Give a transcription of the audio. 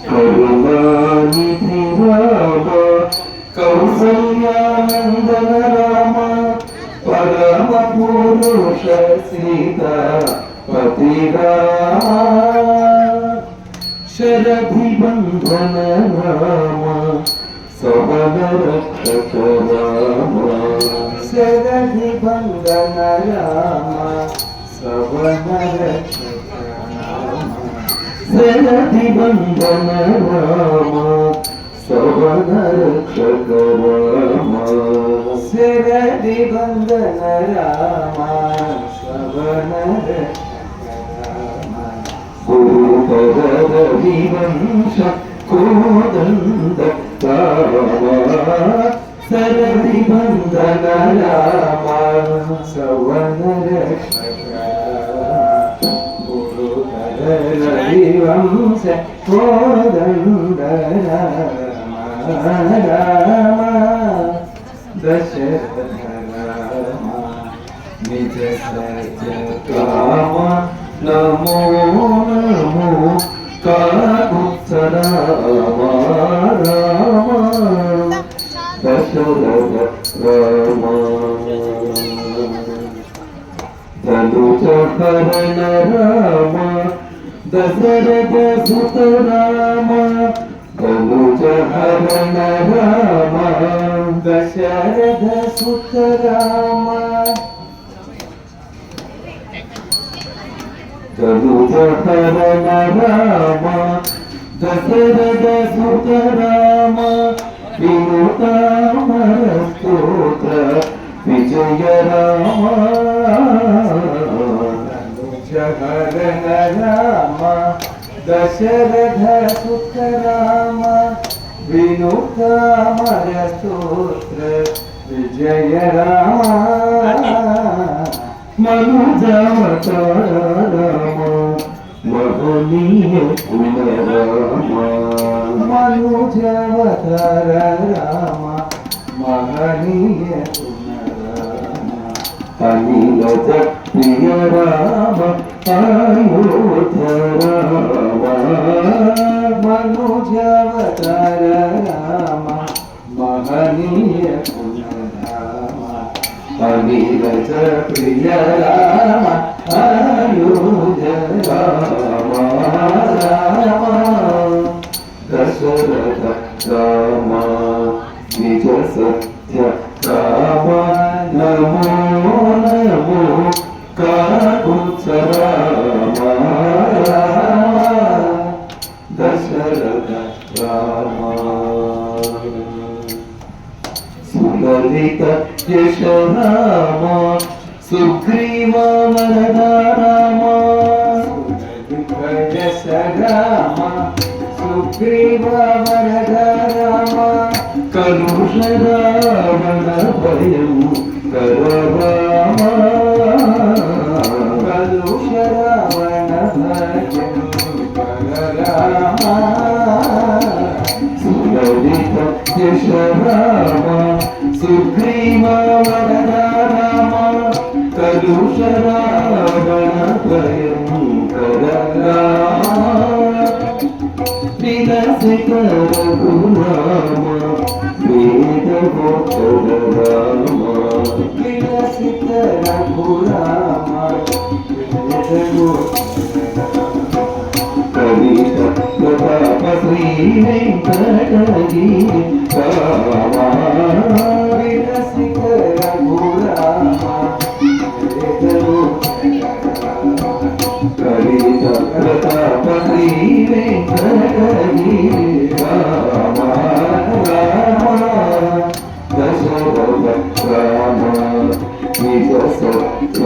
కరుణానిధి రామ కౌసల్యానందన రామ పరమ పురుష సీతా పతి రామ శరధి బంధన రామ సవన రక్షక రామ శరధి బంధన రామ సవన రక్షక రామ శరధి బంధన రామ సవన రక్షక రామ శరధి బంధన రామ సవన రక్షక రామ రవివంశ కోదండ రామ శరధి బంధన రామ సవన రక్షక రవివంశ కోదండ రామ దశరథ రామ నిజ సత్య కామ నమో నమో కాకుత్స రామ రామ దశరథ రామ ధనుజ హరణ రామ దశరథ సుత రామ ధనుజ హరణ రామ దశరథ సుత రామ ధనుజ హరణ రామ దశరథ సుత రామ వినుతామర స్తోత్ర విజయ రామ ధనుజ హరణ రామ దశరథ సుత రామ వినుతామర స్తోత్ర విజయ రామ మనుజావతార రామ మహనీయ పునరామ మనుజావతార రామ మహనీయ పునరామ అనిలజ ప్రియ రామ అయోధ్య రామ మనుజావతార రామ మహనీయ పునరామ అనిలజ ప్రియ రామ అయోధ్య రామ రామ దశరథ రామ నిజ సత్య రామ నమో నమో కాకుత్స రామ రామ దశరథ రామ సులలిత యశ రామ సుగ్రీవ వరద రామ సులలిత యశ రామ సుగ్రీవ వరద రామ కలుష రావణ భయం కర రామ కలుష రావణ భయం కర రామ సులలిత యశ రామ సుగ్రీవ వరద రామ కలుష రావణ భయం కర రామ విలసిత రఘురామ వేదగోచర రామ విలసిత రఘురామ కవిత ప్రతాప శ్రీ వెంకటగిరి రామ విలసిత రఘురామ కవిత ప్రతాప శ్రీ వెంకటగిరి రామ రామ దశరథ రామ నిజ సత్య